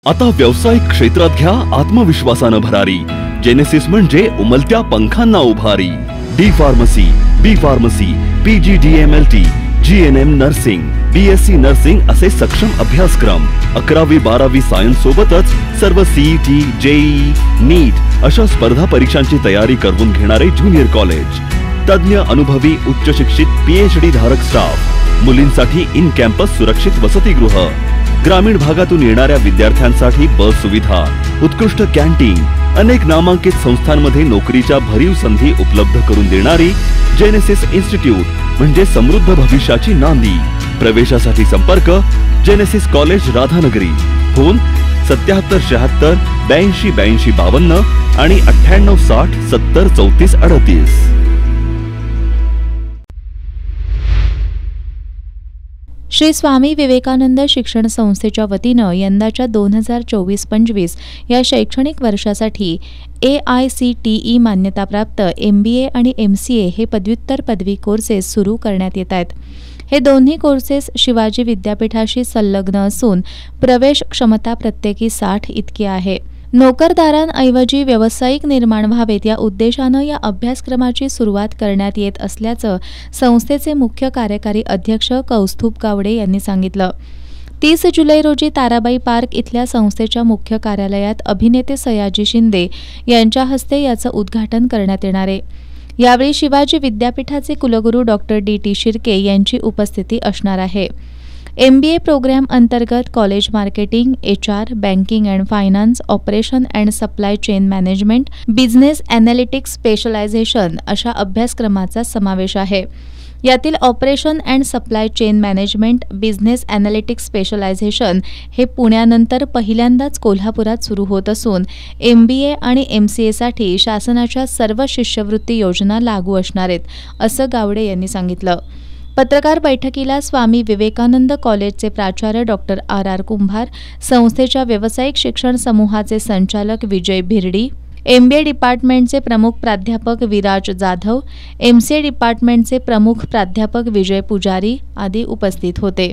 आता व्यावसायिक क्षेत्रात घ्या आत्मविश्वासानं भरारी। जेनेसिस म्हणजे उमलत्या पंखांना उभारी। D pharmacy, B pharmacy, PGDMLT, GNM nursing, BSc nursing असे सक्षम अभ्यासक्रम। 11वी 12वी सायन्स सोबतच सर्व CET, JEE, नीट अशा स्पर्धा परीक्षांची तयारी करवून घेणारे ज्युनियर कॉलेज। तज्ञ अनुभवी उच्च शिक्षित PhD धारक स्टाफ। मुलींसाठी इन कॅम्पस सुरक्षित वसतिगृह। ग्रामीण भागातून येणाऱ्या विद्यार्थ्यांसाठी बस सुविधा, उत्कृष्ट कॅन्टीन, अनेक नामांकित संस्थांमध्ये नोकरीच्या भरीव संधी उपलब्ध करून देणारी जेनेसिस इन्स्टिट्यूट म्हणजे समृद्ध भविष्याची नांदी। प्रवेशासाठी संपर्क जेनेसिस कॉलेज राधानगरी। फोन 7776 82 82 52 आणि 9860 70 34 38। श्री स्वामी विवेकानंद शिक्षण संस्थेच्या वतीनं यंदाच्या 2024-25 या शैक्षणिक वर्षासाठी AICTE मान्यताप्राप्त MBA आणि MCA हे पदव्युत्तर पदवी कोर्सेस सुरू करण्यात येत आहेत। हे दोन्ही कोर्सेस शिवाजी विद्यापीठाशी संलग्न असून प्रवेश क्षमता प्रत्येकी 60 इतकी आहे। नोकरदारांऐवजी व्यावसायिक निर्माण व्हावेत या उद्देशानं या अभ्यासक्रमाची सुरुवात करण्यात येत असल्याचं संस्थेचे मुख्य कार्यकारी अध्यक्ष कौस्तुभ गावडे यांनी सांगितलं। 30 जुलै रोजी ताराबाई पार्क इथल्या संस्थेच्या मुख्य कार्यालयात अभिनेते सयाजी शिंदे यांच्या हस्ते याचं उद्घाटन करण्यात येणार आहे। यावेळी शिवाजी विद्यापीठाचे कुलगुरू डॉक्टर DT शिर्के यांची उपस्थिती असणार आहे। MBA प्रोग्राम अंतर्गत college marketing, HR, banking and finance, operation and supply chain management, business analytics specialisation अशा अभ्यासक्रमाचा समावेश आहे। यातील operation and supply chain management, business analytics specialisation हे पुण्यानंतर पहिल्यांदाच कोल्हापुरात सुरू होत असून MBA आणि MCA साठी शासनाच्या सर्व शिष्यवृत्ती योजना लागू असणार आहेत, असं गावडे यांनी सांगितलं। पत्रकार बैठकीला स्वामी विवेकानंद कॉलेजचे प्राचार्य डॉक्टर RR कुंभार, संस्थेच्या व्यावसायिक शिक्षण समूहाचे संचालक विजय भिरडी, MBA डिपार्टमेंटचे प्रमुख प्राध्यापक विराज जाधव, MCA डिपार्टमेंटचे प्रमुख प्राध्यापक विजय पुजारी आदी उपस्थित होते।